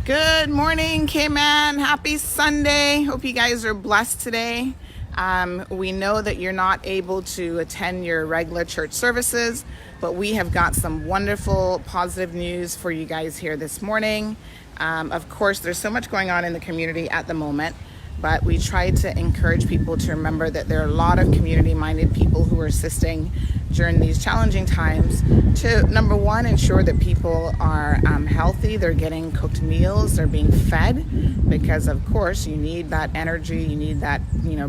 Good morning, K-Man. Happy Sunday. Hope you guys are blessed today. We know that you're not able to attend your regular church services, but we have got some wonderful, positive news for you guys here this morning. Of course, there's so much going on in the community at the moment, but we try to encourage people to remember that there are a lot of community-minded people who are assisting during these challenging times to, number one, ensure that people are healthy, they're getting cooked meals, they're being fed, because of course you need that energy, you need that,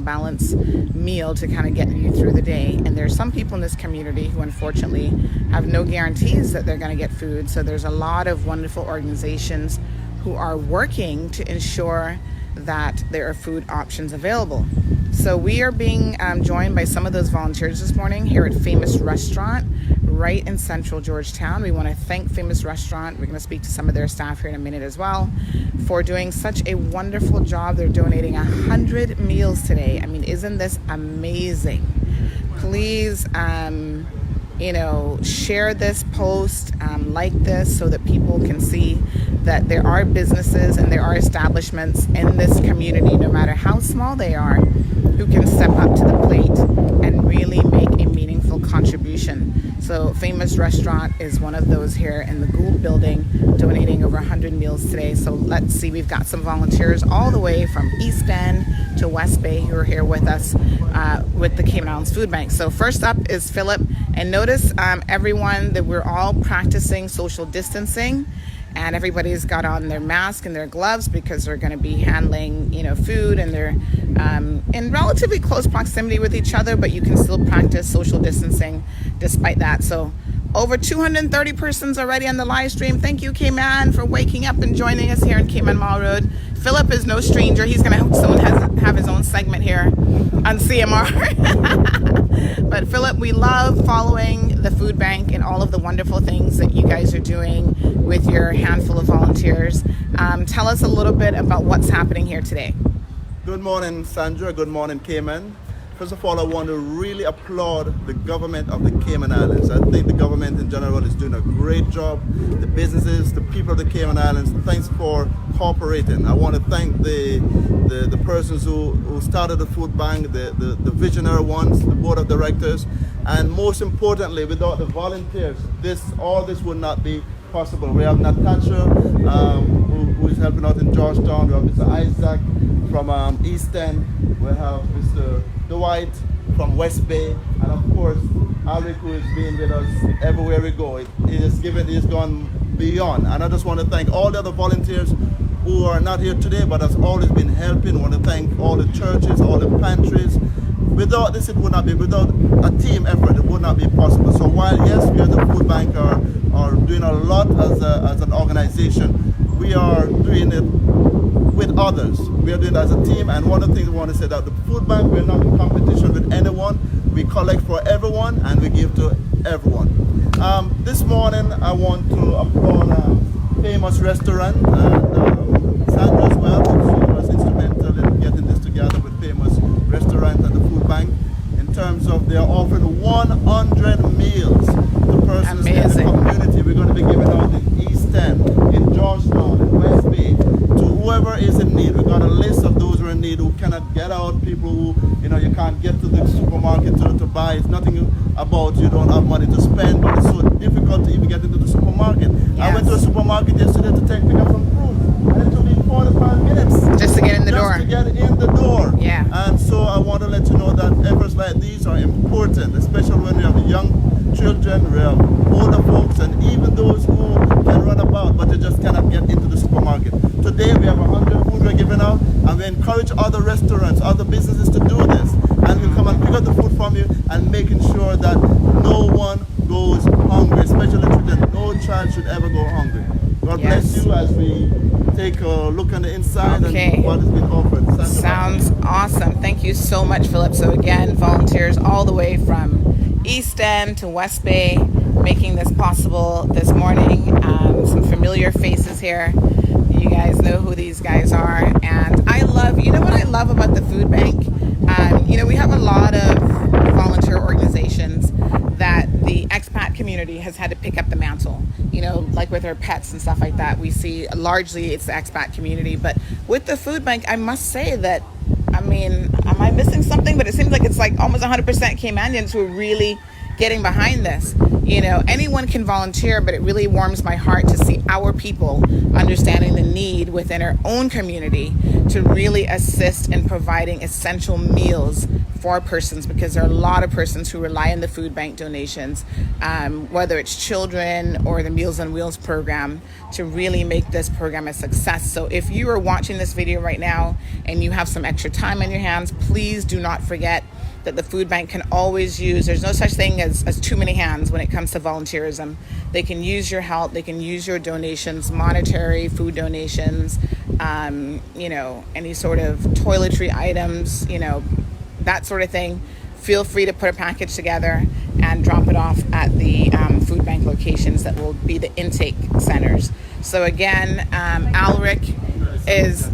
balanced meal to kind of get you through the day. And there's some people in this community who unfortunately have no guarantees that they're going to get food. So there's a lot of wonderful organizations who are working to ensure that there are food options available. So we are being joined by some of those volunteers this morning here at Famous Restaurant right in central Georgetown. We want to thank Famous Restaurant. We're going to speak to some of their staff here in a minute as well for doing such a wonderful job. They're donating 100 meals today. I mean, isn't this amazing? Please, share this post, like this, so that people can see that there are businesses and there are establishments in this community, no matter how small they are, who can step up to the plate and really make a meaningful contribution. So Famous Restaurant is one of those here in the Gould building, donating over 100 meals today. So let's see, we've got some volunteers all the way from East End to West Bay who are here with us with the Cayman Islands Food Bank. So first up is Philip, and notice everyone that we're all practicing social distancing, and everybody's got on their mask and their gloves because they're going to be handling, food, and they're in relatively close proximity with each other, but you can still practice social distancing despite that. So over 230 persons already on the live stream. Thank you, Cayman, for waking up and joining us here in Cayman Mall Road. Philip is no stranger. He's going to soon have his own segment here on CMR. But Philip, we love following the food bank and all of the wonderful things that you guys are doing with your handful of volunteers. Tell us a little bit about what's happening here today. Good morning, Sandra. Good morning, Cayman. First of all, I want to really applaud the government of the Cayman Islands. I think the government in general is doing a great job. The businesses, the people of the Cayman Islands, thanks for cooperating. I want to thank the persons who started the food bank, the visionary ones, the board of directors, and most importantly, without the volunteers, all this would not be possible. We have Natasha, who is helping out in Georgetown. We have Mr. Isaac from East End. We have Mr. Dwight from West Bay, and of course Alec, who is being with us everywhere we go. He's gone beyond, and I just want to thank all the other volunteers who are not here today but has always been helping. I want to thank all the churches, all the pantries. Without this, it would not be, without a team effort, it would not be possible. So while yes, we as the food bank are doing a lot as an organization, we are doing it with others. We are doing it as a team, and one of the things we want to say that the food bank, we're not in competition with anyone. We collect for everyone and we give to everyone. This morning I want to applaud Famous Restaurant, Sandra as well. She was instrumental in getting this together with Famous Restaurant and the food bank, in terms of they are offering 100 meals to persons in the community. We're going to be giving out in East End, in Georgetown, in West Bay, to whoever is in need. We've got a list of those who are in need, who cannot get out, people who, you can't get to the supermarket to buy. It's nothing about you don't have money to spend, but it's so difficult to even get into the supermarket. Yes. I went to a supermarket yesterday to pick up some fruit, and it took me 45 minutes. Just to get in the door. Just to get in the door. Yeah. And so I want to let you know that efforts like these are important, especially when we have young children, we have older folks, and even those who can run about, but they just cannot get into the supermarket. Today we have 100 food we're giving out, and we encourage other restaurants, other businesses to do this. And we'll come and pick up the food from you and making sure that no one goes hungry, especially children. No child should ever go hungry. God bless you as we take a look on the inside and what has been offered. Sounds awesome. Thank you so much, Philip. So again, volunteers all the way from East End to West Bay making this possible this morning. Some familiar faces here. You guys know who these guys are. And I love, what I love about the food bank? We have a lot of volunteer organizations that the expat community has had to pick up the mantle. You know, like with our pets and stuff like that, we see largely it's the expat community. But with the food bank, I must say that, I mean, am I missing something? But it seems like it's like almost 100% Caymanians who are really getting behind this. You know, anyone can volunteer, but it really warms my heart to see our people understanding the need within our own community to really assist in providing essential meals for persons, because there are a lot of persons who rely on the food bank donations, whether it's children or the Meals on Wheels program, to really make this program a success. So if you are watching this video right now and you have some extra time on your hands, please do not forget that the food bank can always use, there's no such thing as too many hands when it comes to volunteerism. They can use your help, they can use your donations, monetary, food donations, you know, any sort of toiletry items, you know, that sort of thing. Feel free to put a package together and drop it off at the food bank locations that will be the intake centers. So again, Alric is,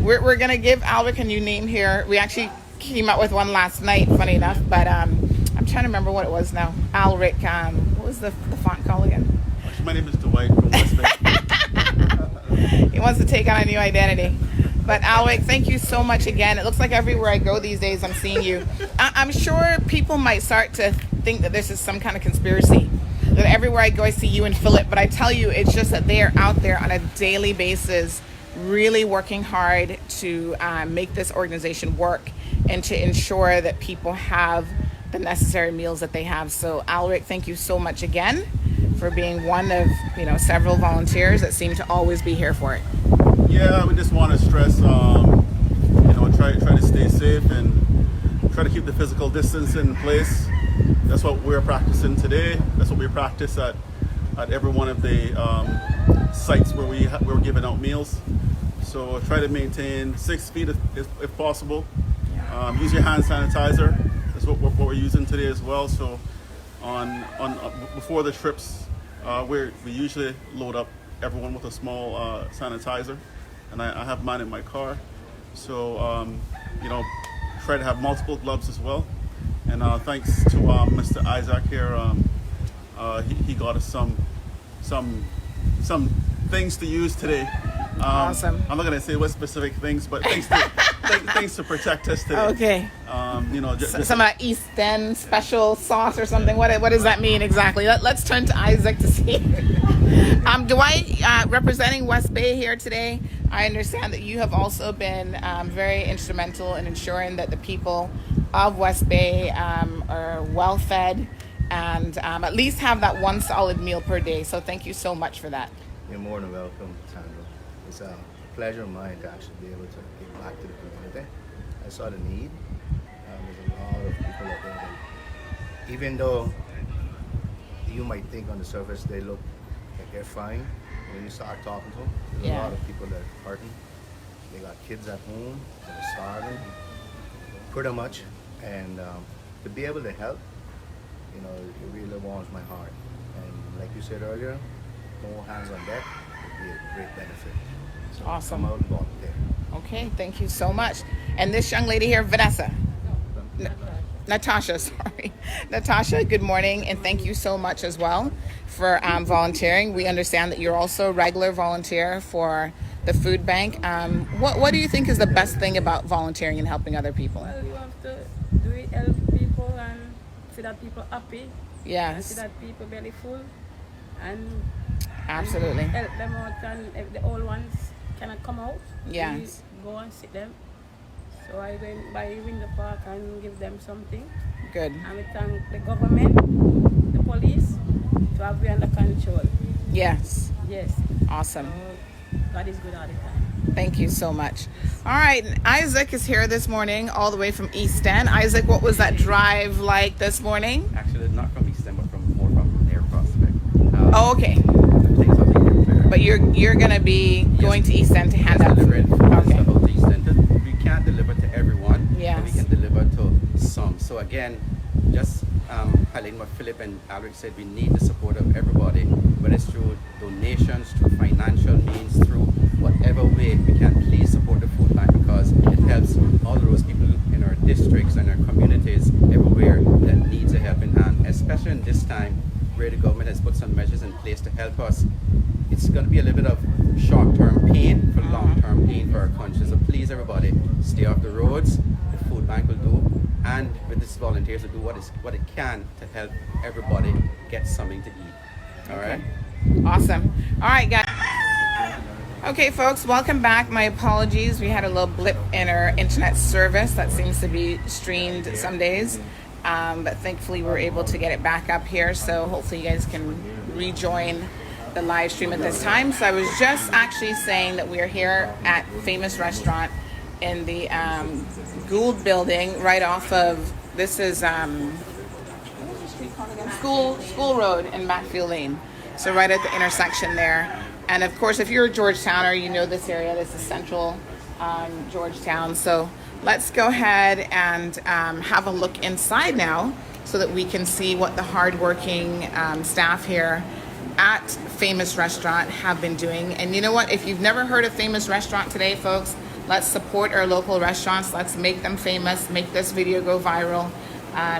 we're gonna give Alric a new name here. We actually came up with one last night, funny enough, but I'm trying to remember what it was now. Alric, what was the font called again? My name is Dwight from West Bay. He wants to take on a new identity. But Alric, thank you so much again. It looks like everywhere I go these days, I'm seeing you. I'm sure people might start to think that this is some kind of conspiracy, that everywhere I go, I see you and Philip. But I tell you, it's just that they are out there on a daily basis, really working hard to make this organization work and to ensure that people have the necessary meals that they have. So Alric, thank you so much again for being one of, you know, several volunteers that seem to always be here for it. Yeah, we just want to stress, you know, try to stay safe and try to keep the physical distance in place. That's what we're practicing today. That's what we practice at every one of the sites where we're giving out meals. So try to maintain 6 feet if possible. Use your hand sanitizer. That's what we're using today as well. So on before the trips, we usually load up everyone with a small sanitizer, and I have mine in my car. So you know, try to have multiple gloves as well. And thanks to Mr. Isaac here, he got us some things to use today. Awesome. I'm not gonna say what specific things, but things to protect us today. Okay. You know, Some of that East End special sauce or something. What does that mean exactly? Let's turn to Isaac to see. Dwight, representing West Bay here today. I understand that you have also been very instrumental in ensuring that the people of West Bay are well fed and at least have that one solid meal per day. So thank you so much for that. You're more than welcome, Sandra. It's a pleasure of mine to actually be able to give back to the community. I saw the need. There's a lot of people out there that, even though you might think on the surface they look like they're fine, when you start talking to them, there's a lot of people that are hurting. They got kids at home that are starving, pretty much. And to be able to help, you know, it really warms my heart. And like you said earlier, more hands on deck would be a great benefit. So Awesome. Come out and volunteer. Okay, thank you so much. And this young lady here, Vanessa. Natasha, sorry. Natasha, good morning, and thank you so much as well for volunteering. We understand that you're also a regular volunteer for the food bank. What do you think is the best thing about volunteering and helping other people? Well, you have to do it, help people and see that people happy. And see Yes, that people belly full. And absolutely. help them out, and if the old ones cannot come out, Yes. we go and sit them. So I went by Window Park and give them something. Good. And we thank the government, the police, to have we under control. Yes, Yes. awesome. So God is good all the time. Thank you so much. All right, Isaac is here this morning, all the way from East End. Isaac, what was that drive like this morning? Actually, not from East End, but more from Air Prospect. Oh, okay. Things off the airfare. But you're gonna be going to East End to hand out food. Okay. Okay. About the East End. We can't deliver to everyone, Yes. but we can deliver to some. So again, just highlighting what Philip and Alric said, we need the support of everybody, whether it's through donations, through financial means, through whatever way we can. Please support the food bank, because it helps all of those people in our districts and our communities everywhere that needs a helping hand, especially especially in this time where the government has put some measures in place to help us. It's going to be a little bit of short-term pain for long-term pain for our country. So please, everybody, stay off the roads. The food bank will do, and with these volunteers will do what it can to help everybody get something to eat. All right. Awesome. All right, guys. Okay, folks, welcome back. My apologies. We had a little blip in our internet service that seems to be streamed some days. But thankfully, we were able to get it back up here. So hopefully you guys can rejoin the live stream at this time. So I was just actually saying that we are here at Famous Restaurant in the Gould building right off of, this is what was the street called again? School Road in Matfield Lane. So right at the intersection there. And of course, if you're a Georgetowner, you know this area. This is central Georgetown. So let's go ahead and have a look inside now so that we can see what the hardworking staff here at Famous Restaurant have been doing. And you know what? If you've never heard of Famous Restaurant today, folks, let's support our local restaurants. Let's make them famous. Make this video go viral.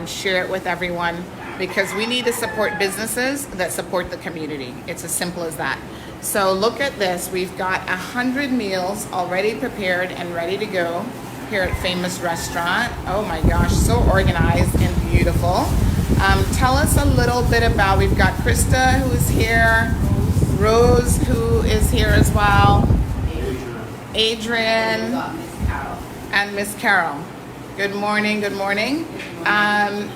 Share it with everyone, because we need to support businesses that support the community. It's as simple as that. So look at this. We've got 100 meals already prepared and ready to go here at Famous Restaurant. Oh my gosh, so organized and beautiful. Tell us a little bit about, we've got Krista who is here, Rose who is here as well, Adrian, and Miss Carol. Good morning, good morning.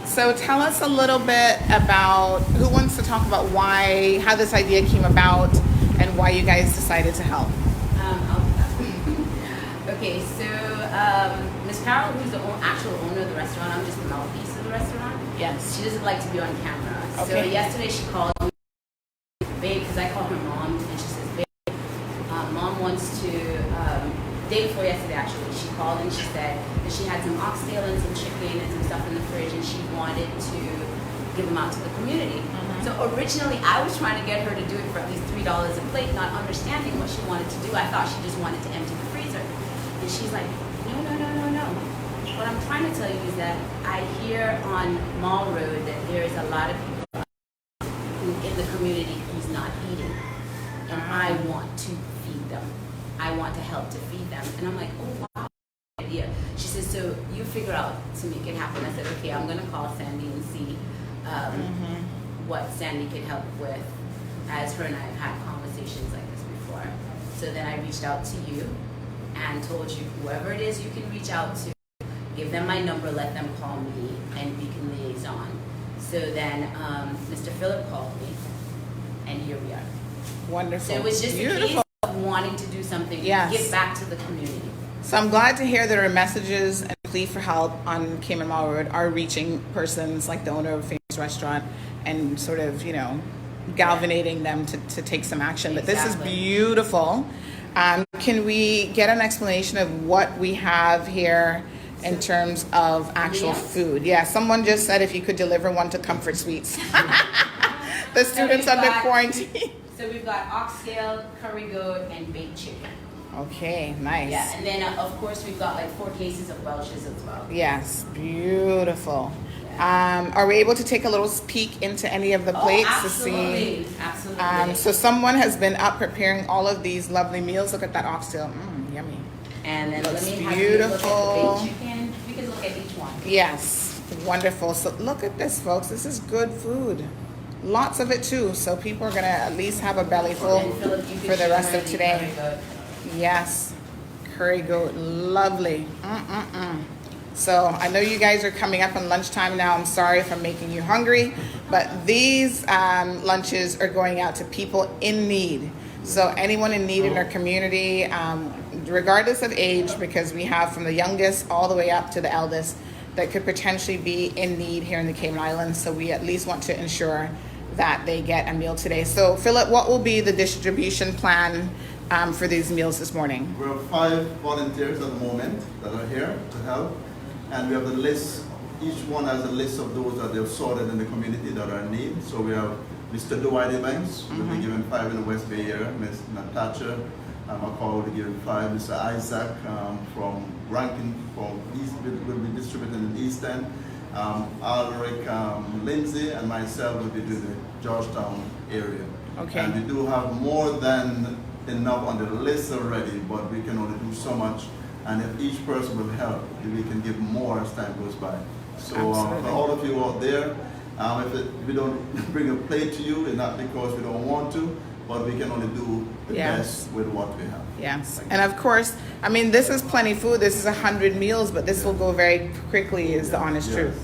So tell us a little bit about, who wants to talk about how this idea came about and why you guys decided to help? Okay, so Miss Carol, who's the actual owner of the restaurant, I'm just the mouthpiece of the restaurant. Yes. She doesn't like to be on camera. So Okay. yesterday she called me, babe, because I call her mom, and she says, babe, mom wants to, day before yesterday actually, she called and she said that she had some oxtail and some chicken and some stuff in the fridge, and she wanted to give them out to the community. So originally I was trying to get her to do it for at least $3 a plate, not understanding what she wanted to do. I thought she just wanted to empty the freezer. And she's like, no. What I'm trying to tell you is that I hear on Mall Road that there is a lot of people in the community who's not eating. And I want to feed them. I want to help to feed them. And I'm like, oh wow, idea. She says, so you figure out to make it happen. I said, okay, I'm gonna call Sandy and see what Sandy could help with, as her and I have had conversations like this before. So then I reached out to you and told you, whoever it is you can reach out to, give them my number, let them call me, and we can liaison. So then Mr. Phillip called me, and here we are. Wonderful. So it was just a case of wanting to do something, Yes. give back to the community. So I'm glad to hear that our messages and plea for help on Cayman Mall Road are reaching persons like the owner of Famous Restaurant and sort of, galvanizing them to take some action. But this is Exactly. beautiful. Can we get an explanation of what we have here in terms of actual Meals? food? Yeah, someone just said if you could deliver one to Comfort Suites. The So students we've under got- quarantine. So we've got oxtail, curry goat, and baked chicken. Okay, nice. Yeah, and then of course we've got like 4 cases of Welch's as well. Yes, beautiful. Are we able to take a little peek into any of the plates to see? Absolutely. So someone has been up preparing all of these lovely meals. Look at that oxtail. Yummy. And then looks let me have you look beautiful. at the baked chicken. We can look at each one. Yes, wonderful. So look at this, folks. This is good food. Lots of it too. So people are gonna at least have a belly full And Philip, you can for the show rest her of the today. curry goat. Yes, curry goat, lovely. So I know you guys are coming up on lunchtime now. I'm sorry if I'm making you hungry, but these lunches are going out to people in need. So anyone in need in our community, regardless of age, because we have from the youngest all the way up to the eldest that could potentially be in need here in the Cayman Islands. So we at least want to ensure that they get a meal today. So Philip, what will be the distribution plan for these meals this morning? We have 5 volunteers at the moment that are here to help, and we have the list. Each one has a list of those that they've sorted in the community that are in need. So we have Mr. Dwight Banks, will be given 5 in the West Bay area. Ms. Natasha McCall will be given 5. Mr. Isaac from Rankin from East will be distributed in the East End. Alric, Lindsay, and myself will be doing the Georgetown area. Okay. And we do have more than enough on the list already, but we can only do so much. And if each person will help, then we can give more as time goes by. So Absolutely. for all of you out there, if we don't bring a plate to you, it's not because we don't want to, but we can only do the Yes. best with what we have. Yes, and of course, I mean, this is plenty food. This is 100 meals, but this will go very quickly, is the honest Yes. truth.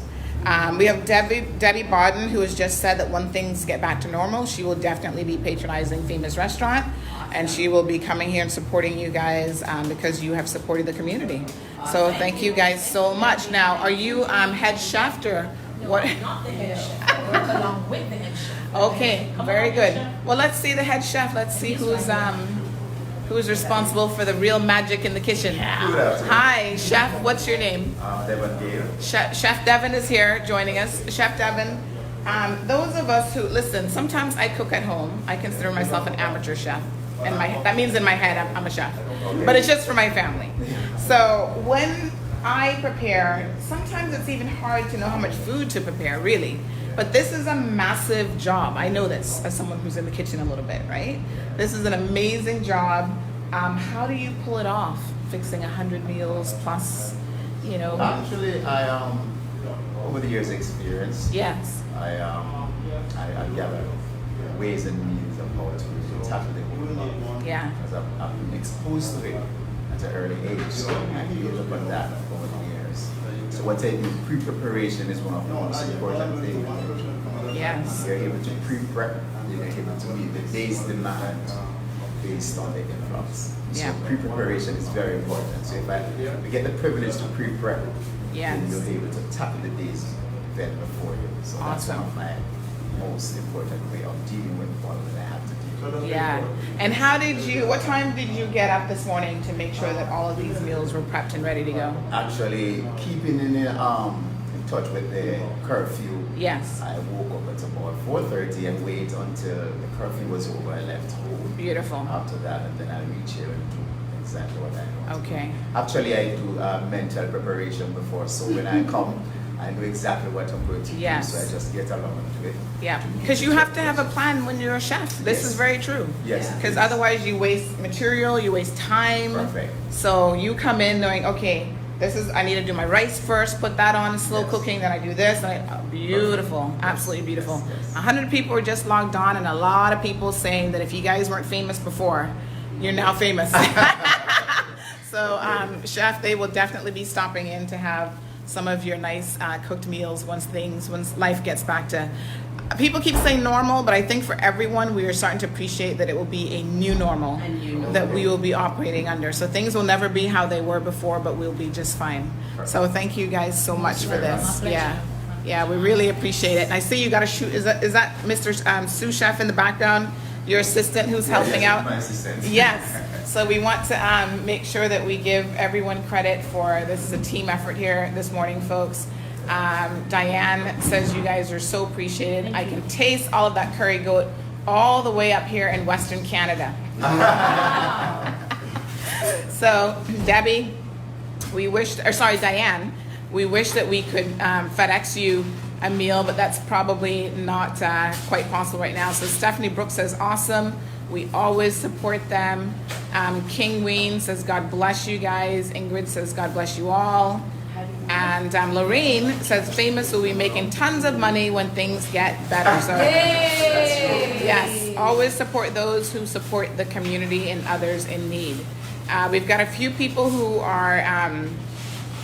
We have Debbie Bodden, who has just said that when things get back to normal, she will definitely be patronizing Famous Restaurant, and she will be coming here and supporting you guys because you have supported the community. So thank you guys so much. Now, are you head chef or what? Not the head chef. Work along with the head chef. Okay, very good. Well, let's see the head chef. Let's see who's responsible for the real magic in the kitchen. Good afternoon. Hi, chef. What's your name? Devon Gale. Chef Devon is here joining us. Chef Devon. Those of us who listen, sometimes I cook at home. I consider myself an amateur chef, and that means in my head I'm a chef, but it's just for my family. So when I prepare, sometimes it's even hard to know how much food to prepare, really. But this is a massive job. I know this as someone who's in the kitchen a little bit, right? This is an amazing job. How do you pull it off? Fixing 100 meals plus, you know? Actually, I over the years' experience, Yes. I gather ways and means of how to tackle the whole. Yeah. Because I've been exposed to it at an early age, so I built up on that over the years. So what I do, pre-preparation is one of the most important things. Yes. You're able to pre-prep, you're able to meet the day's demand based on the influx. Yeah. So pre-preparation is very important. So if we get the privilege to pre-prep, Yes. then you'll be able to tackle the day's event before you. So that's one Awesome. of my most important way of dealing with what I have to deal with. Yeah. And what time did you get up this morning to make sure that all of these meals were prepped and ready to go? Actually, keeping in touch with the curfew, Yes. I woke up at about 4:30 and wait until the curfew was over. I left home. Beautiful. After that, and then I reach here and do exactly what I want. Okay. Actually, I do mental preparation before, so when I come, I know exactly what I'm going to Yes. do, so I just get along with it. Yeah. Because you have to have a plan when you're a chef. This Yes. is very true. Yes. Because otherwise you waste material, you waste time. Perfect. So you come in knowing, okay, I need to do my rice first, put that on slow Yes. cooking, then I do this. Beautiful. Absolutely beautiful. Yes. 100 people are just logged on, and a lot of people saying that if you guys weren't famous before, you're now famous. So, chef, they will definitely be stopping in to have some of your nice cooked meals once life gets back to. People keep saying normal, but I think for everyone, we are starting to appreciate that it will be a new normal A new normal. that we will be operating under. So things will never be how they were before, but we'll be just fine. So thank you guys so much for this. Yeah. Yeah, we really appreciate it. And I see you got a shoot. Is that Mr. Sous Chef in the background, your assistant who's helping Yes, out? my assistant. Yes. So we want to make sure that we give everyone credit for this is a team effort here this morning, folks. Diane says you guys are so appreciated. I can taste all of that curry goat all the way up here in Western Canada. So Debbie, Diane, we wish that we could FedEx you a meal, but that's probably not quite possible right now. So Stephanie Brooks says, awesome. We always support them. King Wayne says, God bless you guys. Ingrid says, God bless you all. And Lorraine says, famous will be making tons of money when things get better. So yes, always support those who support the community and others in need. We've got a few people who are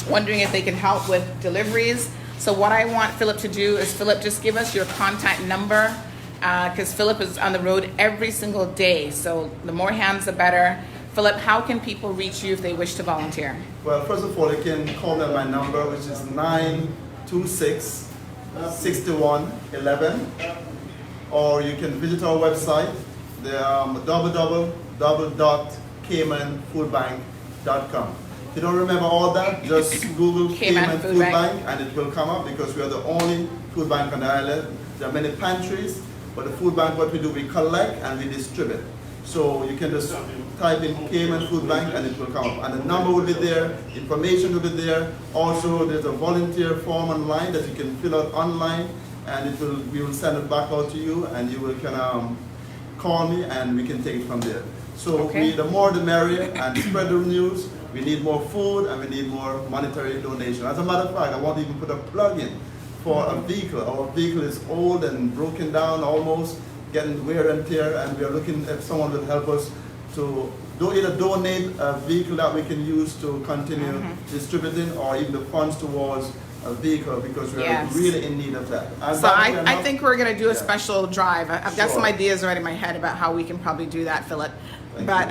wondering if they can help with deliveries. So what I want Philip to do is, Philip, just give us your contact number, because Philip is on the road every single day. So the more hands, the better. Philip, how can people reach you if they wish to volunteer? Well, first of all, you can call me on my number, which is 926-6111, or you can visit our website, the www.caymanfoodbank.com. If you don't remember all that, just Google Cayman Food Bank and it will come up, because we are the only food bank on the island. There are many pantries, but the food bank, what we do, we collect and we distribute. So you can just type in Cayman Food Bank and it will come up. And the number will be there, information will be there. Also, there's a volunteer form online that you can fill out online, and we will send it back out to you, and you will call me and we can take it from there. So Okay. the more the merrier, and spread the news. We need more food and we need more monetary donation. As a matter of fact, I want to even put a plug in for a vehicle. Our vehicle is old and broken down, almost getting wear and tear, and we are looking if someone will help us to either donate a vehicle that we can use to continue distributing, or even the funds towards a vehicle, because we're Yes. really in need of that. And So that I enough? think we're gonna do a Yeah. special drive. I've got some Sure. ideas already in my head about how we can probably do that, Philip. Thank But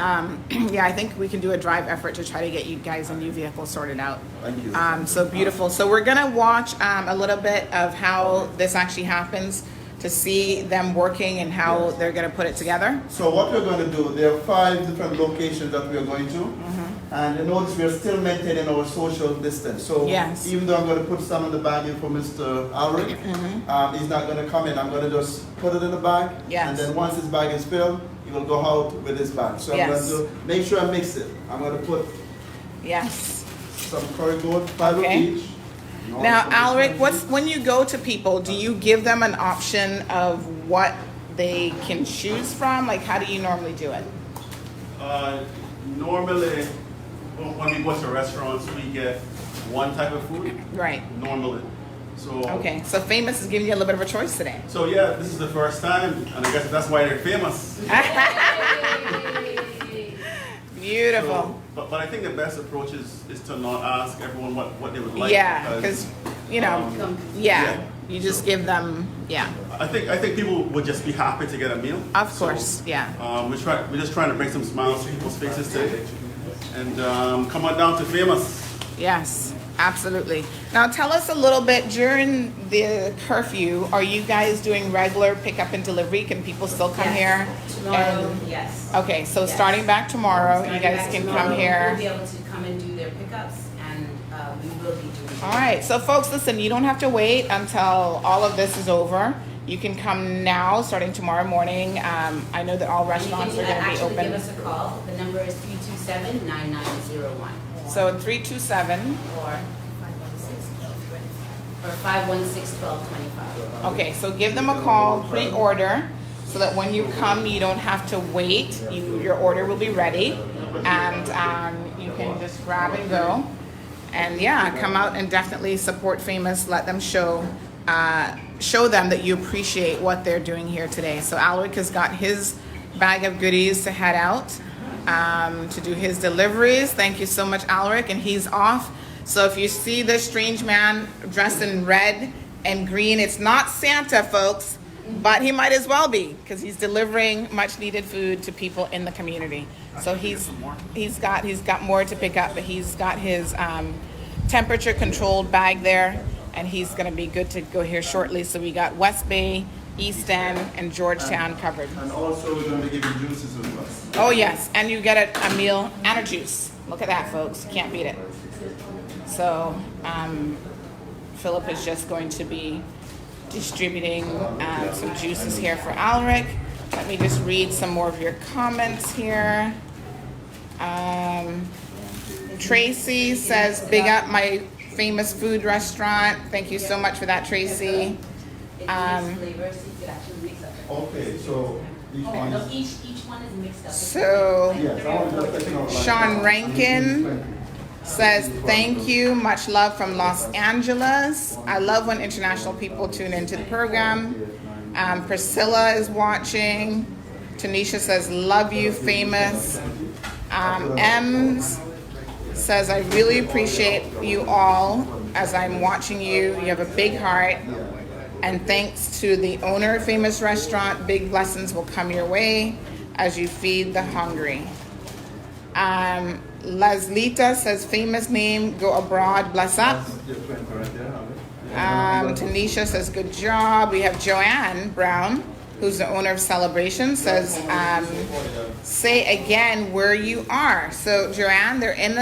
you. yeah, I think we can do a drive effort to try to get you guys a new vehicle sorted out. Thank you. So beautiful. So we're gonna watch a little bit of how this actually happens, to see them working and how they're gonna put it together. So what we're going to do, there are 5 different locations that we are going to, and you notice we are still maintaining our social distance. So Yes. even though I'm going to put some in the bag in for Mr. Alric, he's not going to come in. I'm going to just put it in the bag, Yes. and then once his bag is filled, he will go out with his bag. So I'm Yes. going to make sure I mix it. I'm going to put Yes. some curry goat, 5 Okay. of each. Now, Alric, when you go to people, do you give them an option of what they can choose from? Like, how do you normally do it? Normally, when we go to restaurants, we get one type of food, Right. normally. So, Okay. So Famous is giving you a little bit of a choice today. so yeah, this is the first time, and I guess that's why they're famous. Beautiful. So, but I think the best approach is to not ask everyone what they would like. Yeah, because you know, yeah. you just give them, yeah, I think people would just be happy to get a meal. of So, course, yeah. we're just trying to bring some smiles to people's faces today, and come on down to Famous. Yes, absolutely. Now tell us a little bit, during the curfew, are you guys doing regular pickup and delivery? Can people still come here? Tomorrow, And- yes. Okay, so Yes. starting back tomorrow, you Starting guys back can tomorrow, come We'll here. be able to come and do their pickups, and we will be doing. All right, so folks, listen, you don't have to wait until all of this is over. You can come now, starting tomorrow morning. I know that all restaurants are gonna be Actually, give open. us a call. The number is 327-9901 So 327, or 516-1225. okay, so give them a call, pre-order, so that when you come, you don't have to wait. Your order will be ready, and you can just grab and go. And yeah, come out and definitely support Famous. Let them show them that you appreciate what they're doing here today. So Alric has got his bag of goodies to head out to do his deliveries. Thank you so much, Alric, and he's off. So if you see this strange man dressed in red and green, it's not Santa, folks, but he might as well be, because he's delivering much needed food to people in the community. So he's got more to pick up, but he's got his temperature controlled bag there, and he's going to be good to go here shortly. So we got West Bay, East End, and Georgetown covered. And also we're going to be giving juices as well. Oh yes, and you get a meal and a juice. Look at that, folks. You can't beat it. So Philip is just going to be distributing some juices here for Alric. Let me just read some more of your comments here. Tracy says, big up my Famous food restaurant. Thank you so much for that, Tracy. It needs flavors, so you could actually mix up. Okay, so each one No, is... each one is mixed up. So Yes, I want to just take out like... Sean Rankin says, thank you, much love from Los Angeles. I love when international people tune into the program. Priscilla is watching. Tanisha says, love you, Famous. Ems says, I really appreciate you all as I'm watching you. You have a big heart. And thanks to the owner of Famous Restaurant, big blessings will come your way as you feed the hungry. Laslita says, Famous name, go abroad, bless up. Tanisha says, good job. We have Joanne Brown, who's the owner of Celebration, says, say again where you are. So Joanne, they're in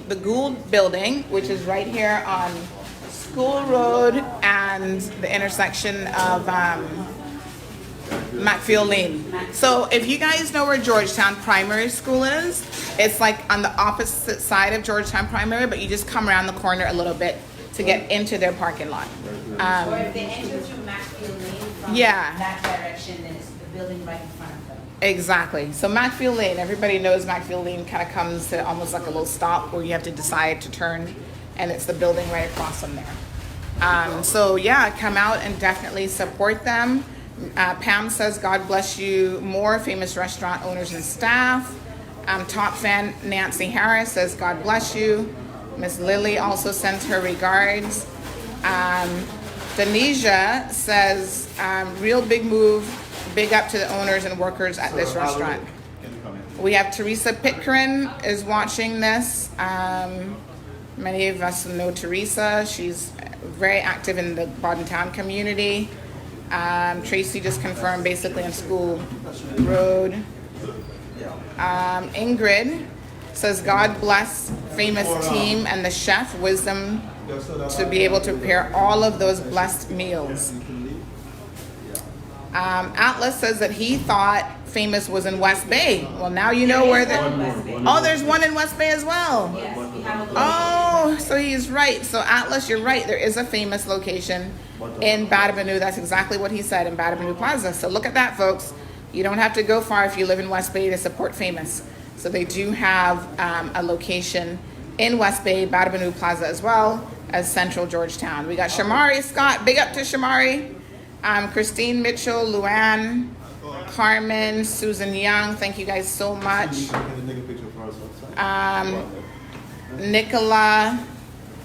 the Gould building, which is right here on School Road and the intersection of Macfield Lane. So if you guys know where Georgetown Primary School is, it's like on the opposite side of Georgetown Primary, but you just come around the corner a little bit to get into their parking lot. Or if they enter through Maxfield Lane from Yeah. that direction, then it's the building right in front of them. Exactly. So Macfield Lane, everybody knows Macfield Lane kind of comes to almost like a little stop where you have to decide to turn, and it's the building right across from there. So yeah, come out and definitely support them. Pam says, God bless you more, famous restaurant owners and staff. Top fan Nancy Harris says, God bless you. Miss Lily also sends her regards. Denisha says, real big move, big up to the owners and workers at this restaurant. We have Teresa Pitcairn is watching this. Many of us know Teresa. She's very active in the Bodden Town community. Tracy just confirmed basically on School Road. Ingrid says, God bless famous team and the chef wisdom to be able to prepare all of those blessed meals. Atlas says that he thought famous was in West Bay. Well, now you know where the... Oh, there's one in West Bay as well. Yes, we have a Oh, so he's right. So Atlas, you're right. There is a famous location in Badabanu. That's exactly what he said, in Badabanu Plaza. So look at that, folks. You don't have to go far if you live in West Bay to support famous. So they do have a location in West Bay, Badabanu Plaza, as well as Central Georgetown. We got Shamari Scott. Big up to Shamari. Christine Mitchell, Luann, Carmen, Susan Young. Thank you guys so much. Nicola.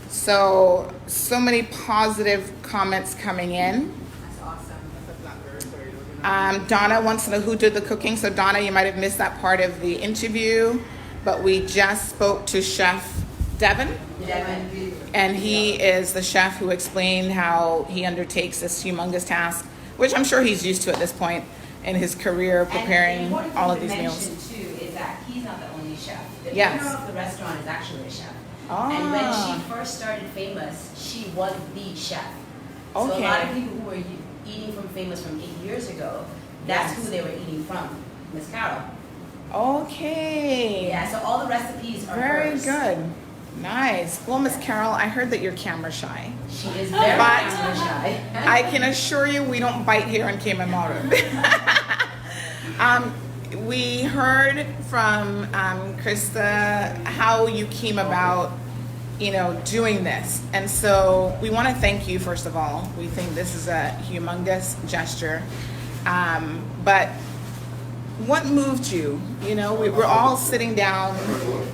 So many positive comments coming in. Donna wants to know who did the cooking. So Donna, you might have missed that part of the interview, but we just spoke to Chef Devin. And he is the chef who explained how he undertakes this humongous task, which I'm sure he's used to at this point in his career, preparing all of these meals. And the important thing to mention too is that he's not the only chef. The Yes. owner of the restaurant is actually a chef. Ah. And when she first started Famous, she was the chef. So a lot Okay. of people who were eating from Famous from 8 years ago, that's Yes. who they were eating from, Miss Carol. Okay. Yeah, so all the recipes are Very hers. good. Nice. Well, Miss Carol, I heard that you're camera shy. She is very But camera shy. I can assure you we don't bite here on Cayman Road. We heard from Krista how you came about, doing this. And so we want to thank you, first of all. We think this is a humongous gesture. But what moved you? We're all sitting down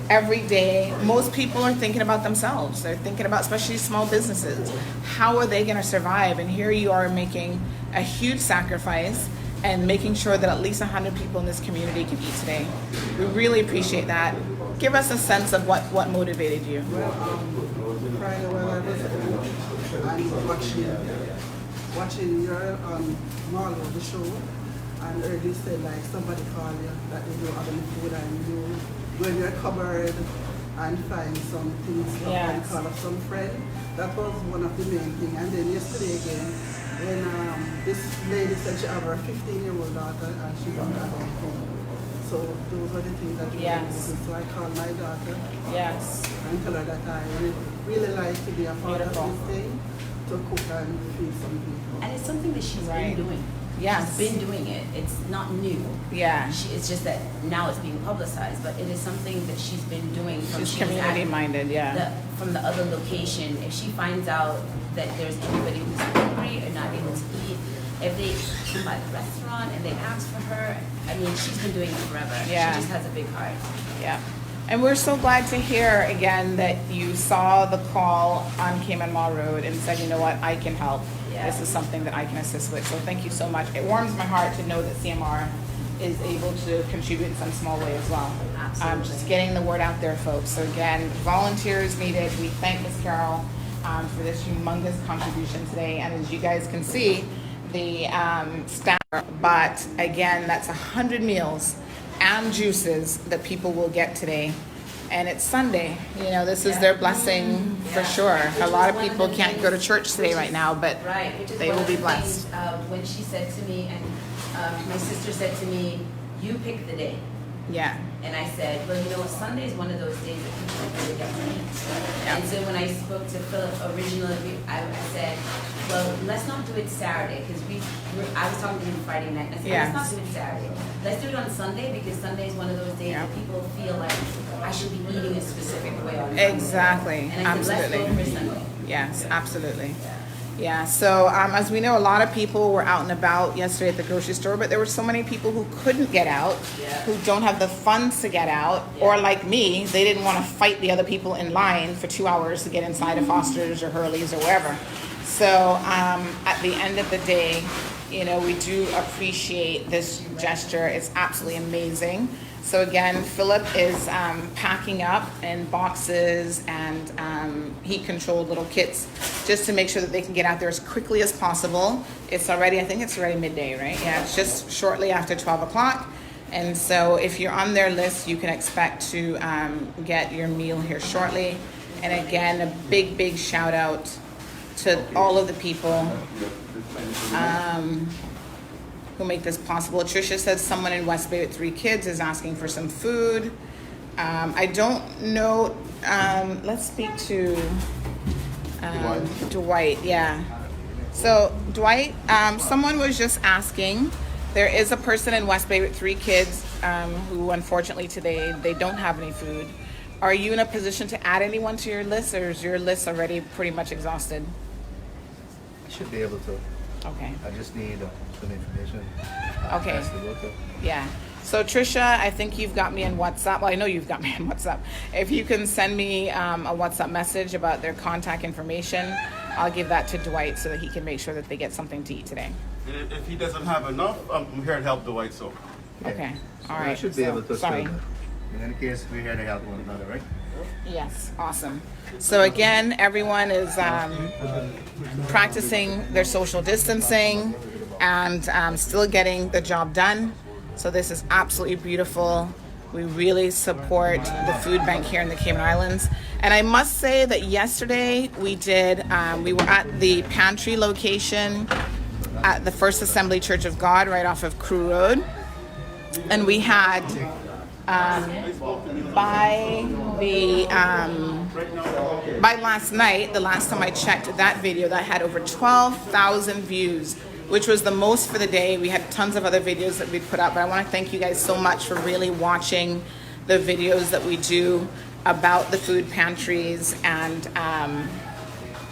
every day. Most people are thinking about themselves. They're thinking about, especially small businesses, how are they going to survive? And here you are making a huge sacrifice and making sure that at least 100 people in this community can eat today. We really appreciate that. Give us a sense of what motivated you. Friday when I was and watching your Marlo, the show, and earlier said like somebody called you that they don't have any food and you go in your cupboard and find some things and call up some friend. That was one of the main things. And then yesterday again, when this lady said she have her 15-year-old daughter and she got her home. So those are the things that really Yes. So I called my daughter Yes. and tell her that I really like to be a part Beautiful. of this thing, to cook and feed some people. And it's something that she's Right. been doing. Yes. She's been doing it. It's not new. Yeah. It's just that now it's being publicized, but it is something that she's been doing from She's she was at community minded, yeah. from the other location. If she finds out that there's anybody who's hungry or not able to eat, if they come by the restaurant and they ask for her, I mean, she's been doing it forever. Yeah. She just has a big heart. Yeah. And we're so glad to hear again that you saw the call on Cayman Mall Road and said, you know what, I can help. Yeah. This is something that I can assist with. So thank you so much. It warms my heart to know that CMR is able to contribute in some small way as well. Absolutely. Just getting the word out there, folks. So again, volunteers needed. We thank Ms. Carol for this humongous contribution today. And as you guys can see, the staff, but again, that's 100 meals and juices that people will get today. and it's Sunday. You know, this is their blessing for sure. A lot of people can't go to church today right now, but Right, which is they one will of be the blessed. things, when she said to me, and my sister said to me, you pick the day. Yeah. And I said, well, you know, Sunday is one of those days that people don't really get to eat. Yeah. And so when I spoke to Philip originally, I said, well, let's not do it Saturday, because I was talking to him Friday night, and I said, Yeah. let's not do it Saturday. Let's do it on Sunday, because Sunday is one of those days Yeah. that people feel like I should be eating a specific way on Sunday. Exactly. And I said, let's go Absolutely. for Sunday. Yes, absolutely. Yeah, so as we know, a lot of people were out and about yesterday at the grocery store, but there were so many people who couldn't get out, who don't have the funds to get out, or like me, they didn't want to fight the other people in line for 2 hours to get inside of Foster's or Hurley's or wherever. So at the end of the day, you know, we do appreciate this gesture. It's absolutely amazing. So again, Philip is packing up in boxes and heat-controlled little kits just to make sure that they can get out there as quickly as possible. It's already, I think it's already midday, right? Yeah, it's just shortly after 12 o'clock. And so if you're on their list, you can expect to get your meal here shortly. And again, a big, big shout out to all of the people who make this possible. Tricia says someone in West Bay with 3 kids is asking for some food. I don't know. Let's speak to Dwight. Yeah. So Dwight, someone was just asking. There is a person in West Bay with 3 kids who unfortunately today they don't have any food. Are you in a position to add anyone to your list, or is your list already pretty much exhausted? I should be able to. Okay. I just need some information. Okay. That's the worker. Yeah. So Trisha, I think you've got me on WhatsApp. Well, I know you've got me on WhatsApp. If you can send me a WhatsApp message about their contact information, I'll give that to Dwight so that he can make sure that they get something to eat today. And if he doesn't have enough, I'm here to help Dwight, so. Okay. All I right. should be So, able to. Sorry. In any case, we're here to help one another, right? Yes. Awesome. So again, everyone is practicing their social distancing and still getting the job done. So this is absolutely beautiful. We really support the food bank here in the Cayman Islands. And I must say that yesterday we were at the pantry location at the First Assembly Church of God right off of Crew Road. And we had, by last night, the last time I checked that video, that had over 12,000 views, which was the most for the day. We had tons of other videos that we'd put up, but I want to thank you guys so much for really watching the videos that we do about the food pantries and,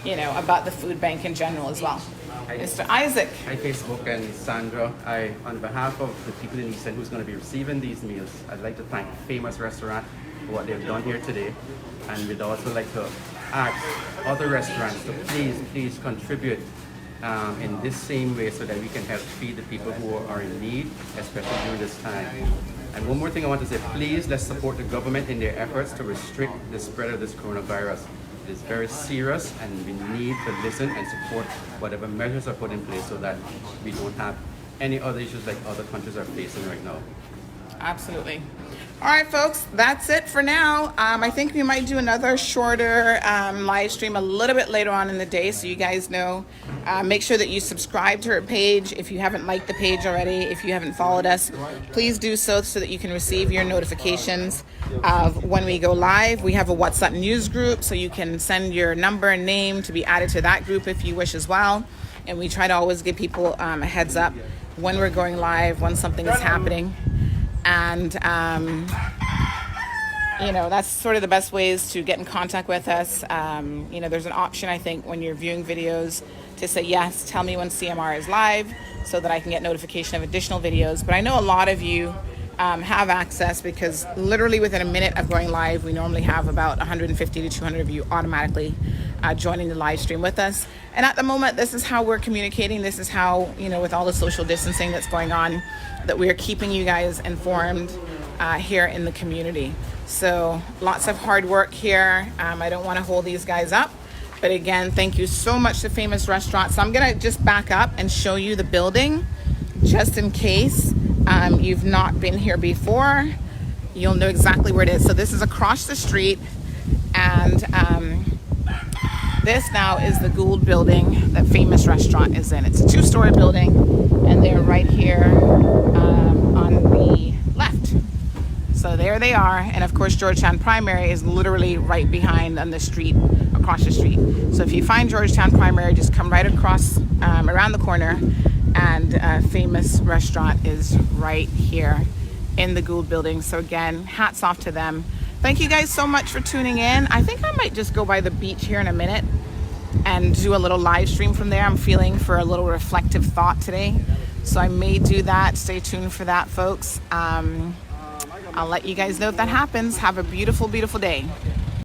you know, about the food bank in general as well. Mr. Isaac. Hi, Facebook and Sandra. On behalf of the people in Easton who's going to be receiving these meals, I'd like to thank Famous Restaurant for what they've done here today. And we'd also like to ask other restaurants to please contribute in this same way so that we can help feed the people who are in need, especially during this time. And one more thing I want to say, please let's support the government in their efforts to restrict the spread of this coronavirus. It is very serious and we need to listen and support whatever measures are put in place so that we don't have any other issues like other countries are facing right now. Absolutely. All right, folks, that's it for now. I think we might do another shorter live stream a little bit later on in the day so you guys know. Make sure that you subscribe to her page. If you haven't liked the page already, if you haven't followed us, please do so that you can receive your notifications of when we go live. We have a WhatsApp news group, so you can send your number and name to be added to that group if you wish as well. And we try to always give people a heads up when we're going live, when something is happening. And, you know, that's sort of the best ways to get in contact with us. You know, there's an option, I think, when you're viewing videos to say, yes, tell me when CMR is live so that I can get notification of additional videos. But I know a lot of you have access because literally within a minute of going live, we normally have about 150 to 200 of you automatically joining the live stream with us. And at the moment, this is how we're communicating. This is how, you know, with all the social distancing that's going on, that we are keeping you guys informed here in the community. So lots of hard work here. I don't want to hold these guys up. But again, thank you so much to Famous Restaurant. So I'm going to just back up and show you the building just in case you've not been here before. you'll know exactly where it is. So this is across the street, and this now is the Gould building that Famous Restaurant is in. It's a 2-story building, and they're right here on the left. So there they are, and of course Georgetown Primary is literally right behind on the street, across the street. So if you find Georgetown Primary, just come right across, around the corner, and Famous Restaurant is right here in the Gould building. So again, hats off to them. Thank you guys so much for tuning in. I think I might just go by the beach here in a minute and do a little live stream from there. I'm feeling for a little reflective thought today, so I may do that. Stay tuned for that, folks. I'll let you guys know if that happens. Have a beautiful, beautiful day.